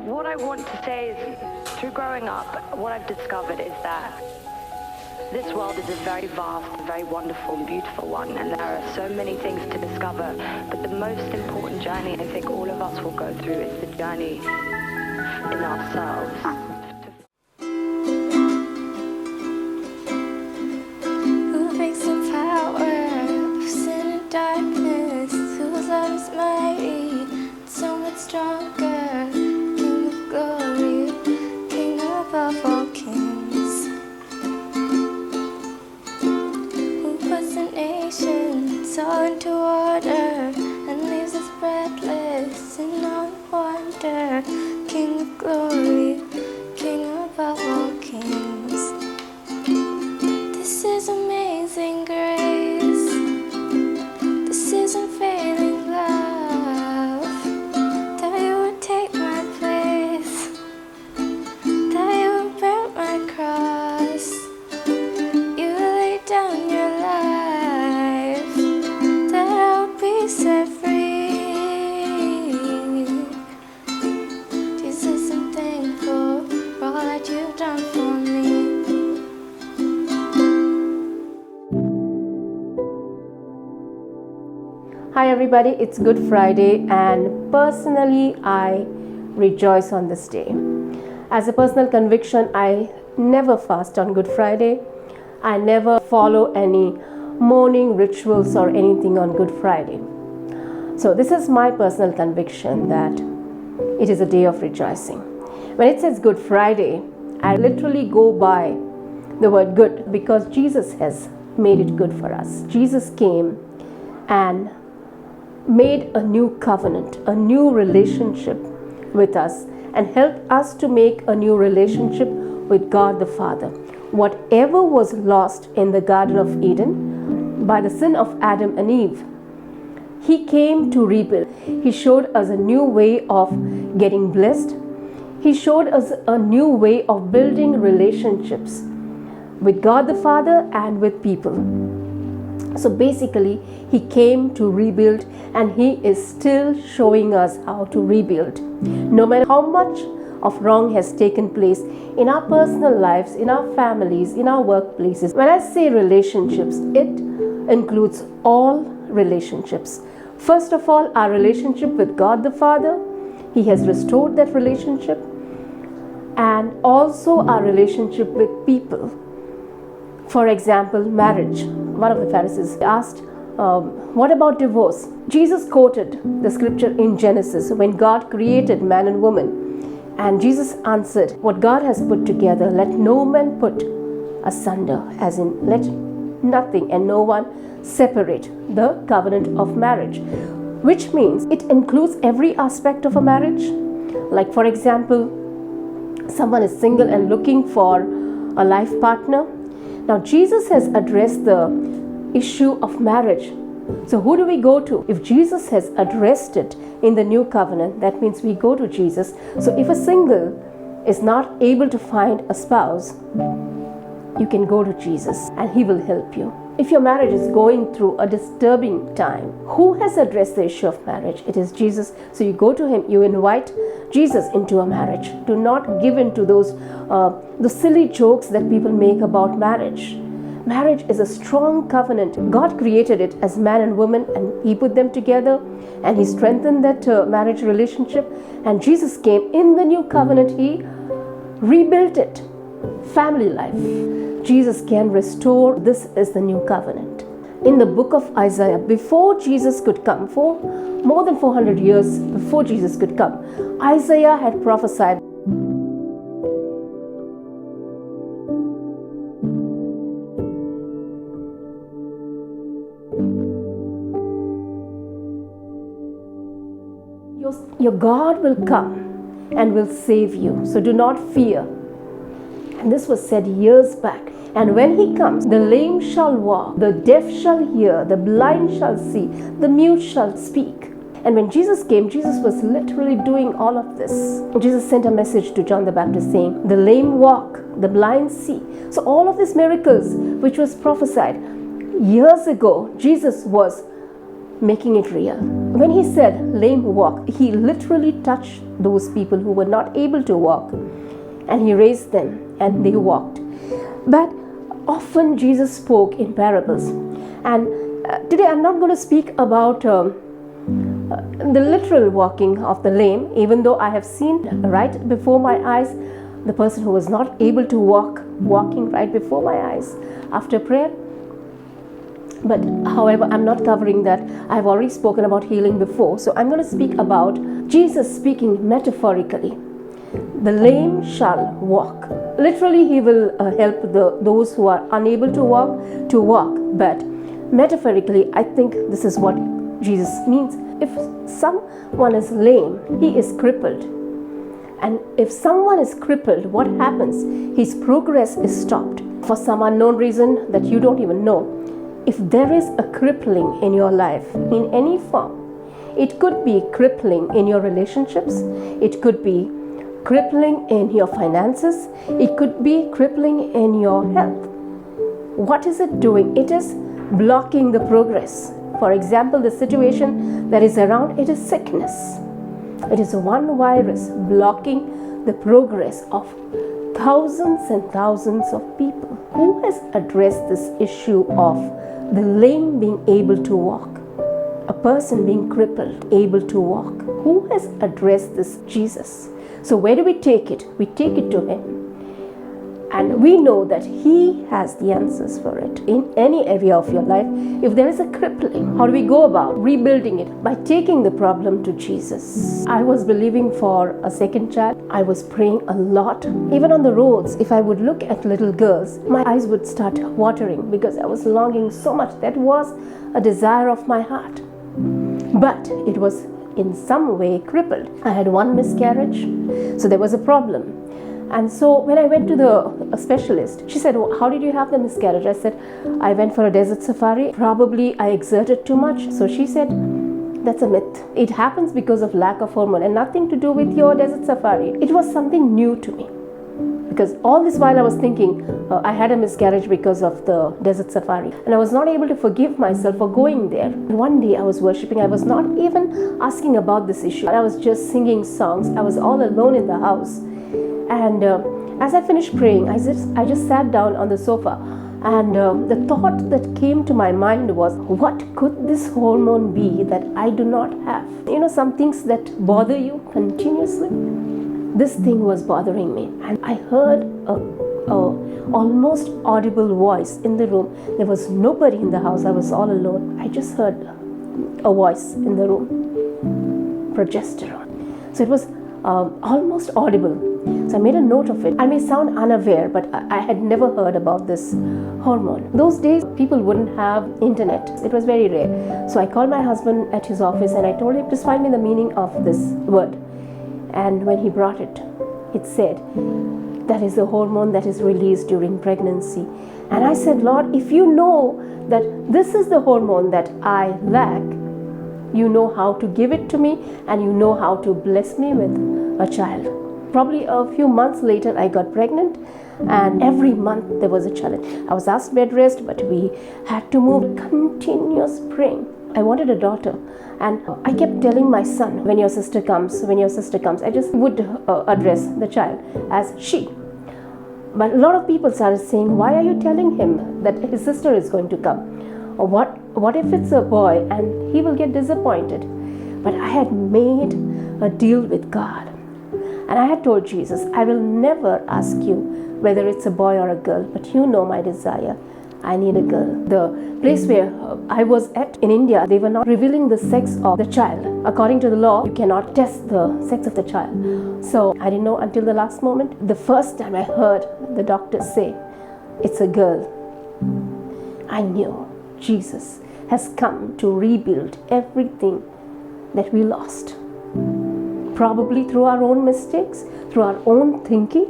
what I want to say is, through growing up, what I've discovered is that this world is a very vast, very wonderful and beautiful one, and there are so many things to discover, but the most important journey I think all of us will go through is the journey in ourselves. Who breaks the power of sin and darkness? Whose love is mighty, so much stronger? King of glory, King above all kings. Who puts the nations all into order and leaves us breathless in all wonder? King of glory, King above all kings. This is amazing grace. This is unfailing love. That you would take my place, that you would bear my cross. You laid down your life, that I would be set free. Jesus, I'm thankful for all that you've done for me. Hi everybody, it's Good Friday, and personally I rejoice on this day. As a personal conviction, I never fast on Good Friday. I never follow any morning rituals or anything on Good Friday. So this is my personal conviction that it is a day of rejoicing. When it says Good Friday, I literally go by the word good because Jesus has made it good for us. Jesus came and made a new covenant, a new relationship with us, and helped us to make a new relationship with God the Father. Whatever was lost in the Garden of Eden by the sin of Adam and Eve, He came to rebuild. He showed us a new way of getting blessed. He showed us a new way of building relationships with God the Father and with people. So basically, He came to rebuild, and He is still showing us how to rebuild. No matter how much of wrong has taken place in our personal lives, in our families, in our workplaces. When I say relationships, it includes all relationships. First of all, our relationship with God the Father. He has restored that relationship. And also our relationship with people. For example, marriage. One of the Pharisees asked, what about divorce? Jesus quoted the scripture in Genesis when God created man and woman. And Jesus answered, what God has put together, let no man put asunder, as in let nothing and no one separate the covenant of marriage. Which means it includes every aspect of a marriage. Like for example, someone is single and looking for a life partner. Now Jesus has addressed the issue of marriage. So who do we go to? If Jesus has addressed it in the new covenant, that means we go to Jesus. So if a single is not able to find a spouse, you can go to Jesus and He will help you. If your marriage is going through a disturbing time, who has addressed the issue of marriage? It is Jesus. So you go to Him, you invite Jesus into a marriage. Do not give in to the silly jokes that people make about marriage. Marriage is a strong covenant. God created it as man and woman, and He put them together, and He strengthened that marriage relationship. And Jesus came in the new covenant. He rebuilt it. Family life. Jesus can restore. This is the new covenant. In the book of Isaiah, before Jesus could come, for more than 400 years before Jesus could come, Isaiah had prophesied. Your God will come and will save you. So do not fear. And this was said years back. And when He comes, the lame shall walk, the deaf shall hear, the blind shall see, the mute shall speak. And when Jesus came, Jesus was literally doing all of this. Jesus sent a message to John the Baptist saying, the lame walk, the blind see. So all of these miracles which was prophesied years ago, Jesus was making it real. When he said lame walk, he literally touched those people who were not able to walk, and he raised them and they walked. But often Jesus spoke in parables. And today I'm not going to speak about the literal walking of the lame, even though I have seen right before my eyes the person who was not able to walk walking right before my eyes after prayer. But however, I'm not covering that. I've already spoken about healing before, so I'm going to speak about Jesus speaking metaphorically. The lame shall walk. Literally, he will help those who are unable to walk. But metaphorically, I think this is what Jesus means. If someone is lame, he is crippled. And if someone is crippled, what happens? His progress is stopped. For some unknown reason that you don't even know, if there is a crippling in your life in any form, it could be crippling in your relationships, it could be crippling in your finances, it could be crippling in your health. What is it doing? It is blocking the progress. For example, the situation that is around, it is sickness. It is one virus blocking the progress of thousands and thousands of people. Who has addressed this issue of the lame being able to walk? A person being crippled, able to walk. Who has addressed this? Jesus. So where do we take it? We take it to him. And we know that he has the answers for it. In any area of your life, if there is a crippling, how do we go about rebuilding it? By taking the problem to Jesus. I was believing for a second child. I was praying a lot. Even on the roads, if I would look at little girls, my eyes would start watering because I was longing so much. That was a desire of my heart. But it was in some way crippled. I had one miscarriage, so there was a problem. And so when I went to the specialist, she said, how did you have the miscarriage? I said, I went for a desert safari. Probably I exerted too much. So she said, that's a myth. It happens because of lack of hormone and nothing to do with your desert safari. It was something new to me. Because all this while I was thinking, I had a miscarriage because of the desert safari. And I was not able to forgive myself for going there. One day I was worshipping. I was not even asking about this issue. I was just singing songs. I was all alone in the house. And as I finished praying, I just sat down on the sofa, and the thought that came to my mind was, what could this hormone be that I do not have? You know, some things that bother you continuously. This thing was bothering me, and I heard a almost audible voice in the room. There was nobody in the house. I was all alone. I just heard a voice in the room. Progesterone. So it was almost audible. So I made a note of it. I may sound unaware, but I had never heard about this hormone. Those days, people wouldn't have internet. It was very rare. So I called my husband at his office and I told him, just find me the meaning of this word. And when he brought it, it said, that is the hormone that is released during pregnancy. And I said, Lord, if you know that this is the hormone that I lack, you know how to give it to me and you know how to bless me with a child. Probably a few months later, I got pregnant, and every month there was a challenge. I was asked bed rest, but we had to move. Continuous praying. I wanted a daughter, and I kept telling my son, when your sister comes, I just would address the child as she. But a lot of people started saying, why are you telling him that his sister is going to come? Or what if it's a boy and he will get disappointed? But I had made a deal with God. And I had told Jesus, I will never ask you whether it's a boy or a girl, but you know my desire. I need a girl. The place where I was at in India, they were not revealing the sex of the child. According to the law, you cannot test the sex of the child. So I didn't know until the last moment. The first time I heard the doctor say, it's a girl, I knew Jesus has come to rebuild everything that we lost. Probably through our own mistakes, through our own thinking,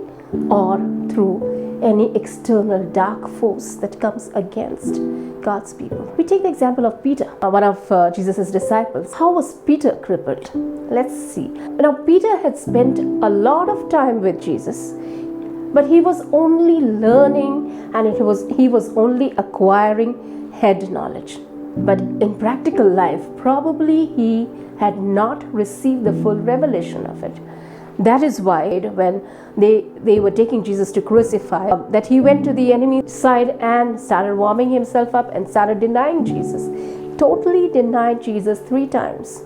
or through any external dark force that comes against God's people. We take the example of Peter, one of Jesus' disciples. How was Peter crippled? Let's see. Now, Peter had spent a lot of time with Jesus, but he was only learning and he was only acquiring head knowledge. But in practical life, probably he had not received the full revelation of it. That is why when they were taking Jesus to crucify, that he went to the enemy side and started warming himself up and started denying Jesus. Totally denied Jesus 3 times.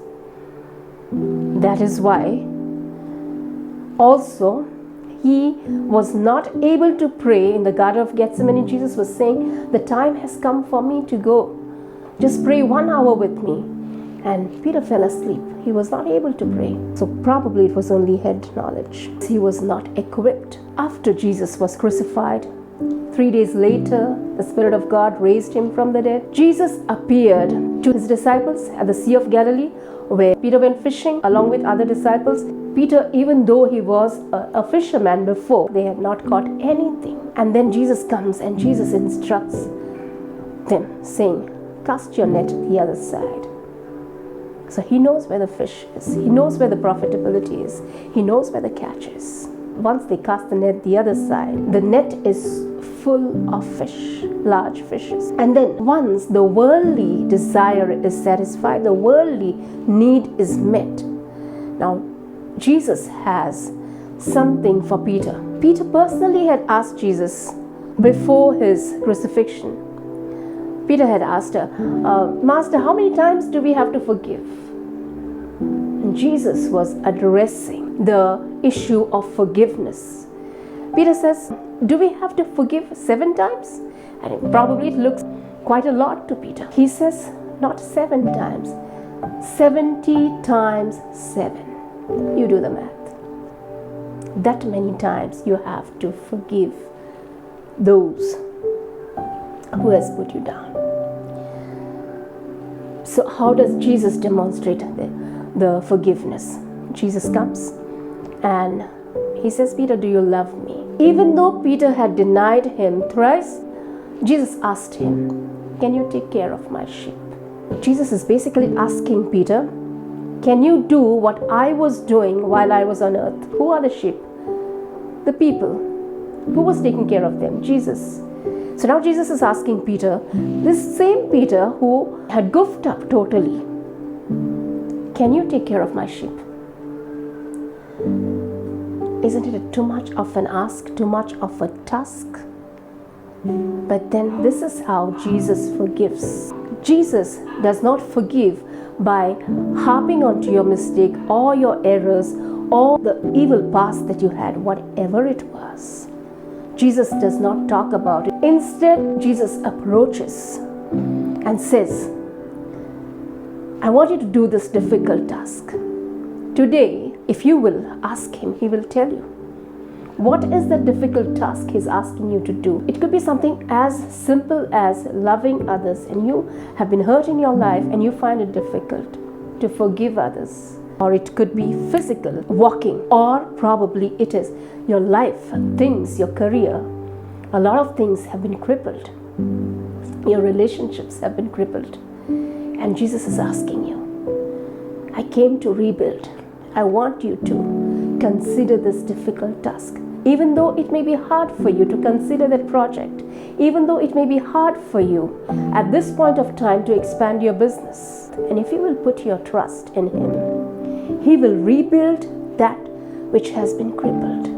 That is why also he was not able to pray in the Garden of Gethsemane. Jesus was saying, the time has come for me to go. Just pray 1 hour with me. And Peter fell asleep. He was not able to pray. So probably it was only head knowledge. He was not equipped. After Jesus was crucified, 3 days later, the Spirit of God raised him from the dead. Jesus appeared to his disciples at the Sea of Galilee, where Peter went fishing along with other disciples. Peter, even though he was a fisherman before, they had not caught anything. And then Jesus comes and Jesus instructs them, saying, cast your net the other side. So he knows where the fish is. He knows where the profitability is. He knows where the catch is. Once they cast the net the other side, the net is full of fish, large fishes. And then once the worldly desire is satisfied, the worldly need is met. Now, Jesus has something for Peter. Peter personally had asked Jesus before his crucifixion. Peter had asked her, Master, how many times do we have to forgive? And Jesus was addressing the issue of forgiveness. Peter says, do we have to forgive 7 times? And probably it looks quite a lot to Peter. He says, not 7 times, 70 times 7. You do the math. That many times you have to forgive those who has put you down. So how does Jesus demonstrate the forgiveness? Jesus comes and he says, Peter, do you love me? Even though Peter had denied him thrice, Jesus asked him, can you take care of my sheep? Jesus is basically asking Peter, can you do what I was doing while I was on earth? Who are the sheep? The people. Who was taking care of them? Jesus. So now Jesus is asking Peter, this same Peter who had goofed up totally, can you take care of my sheep? Isn't it too much of an ask, too much of a task? But then this is how Jesus forgives. Jesus does not forgive by harping onto your mistake or your errors or the evil past that you had, whatever it was. Jesus does not talk about it. Instead, Jesus approaches and says, I want you to do this difficult task. Today, if you will ask him, he will tell you. What is the difficult task he's asking you to do? It could be something as simple as loving others, and you have been hurt in your life and you find it difficult to forgive others. Or it could be physical, walking, or probably it is your life, things, your career. A lot of things have been crippled. Your relationships have been crippled. And Jesus is asking you, I came to rebuild. I want you to consider this difficult task. Even though it may be hard for you to consider that project, even though it may be hard for you at this point of time to expand your business, and if you will put your trust in him, he will rebuild that which has been crippled.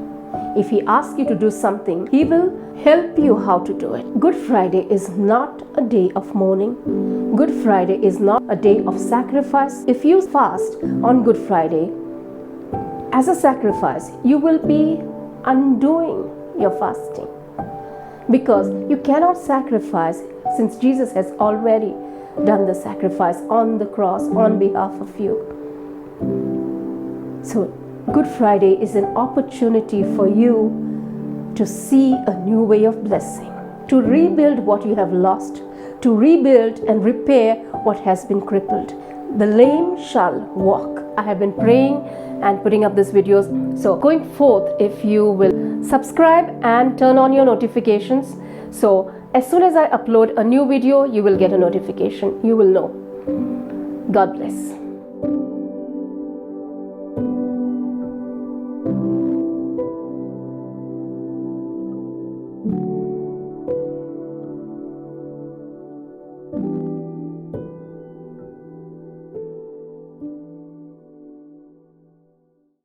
If he asks you to do something, he will help you how to do it. Good Friday is not a day of mourning. Good Friday is not a day of sacrifice. If you fast on Good Friday as a sacrifice, you will be undoing your fasting, because you cannot sacrifice since Jesus has already done the sacrifice on the cross on behalf of you. So Good Friday is an opportunity for you to see a new way of blessing, to rebuild what you have lost, to rebuild and repair what has been crippled. The lame shall walk. I have been praying and putting up these videos. So going forth, if you will subscribe and turn on your notifications, so as soon as I upload a new video, you will get a notification. You will know. God bless.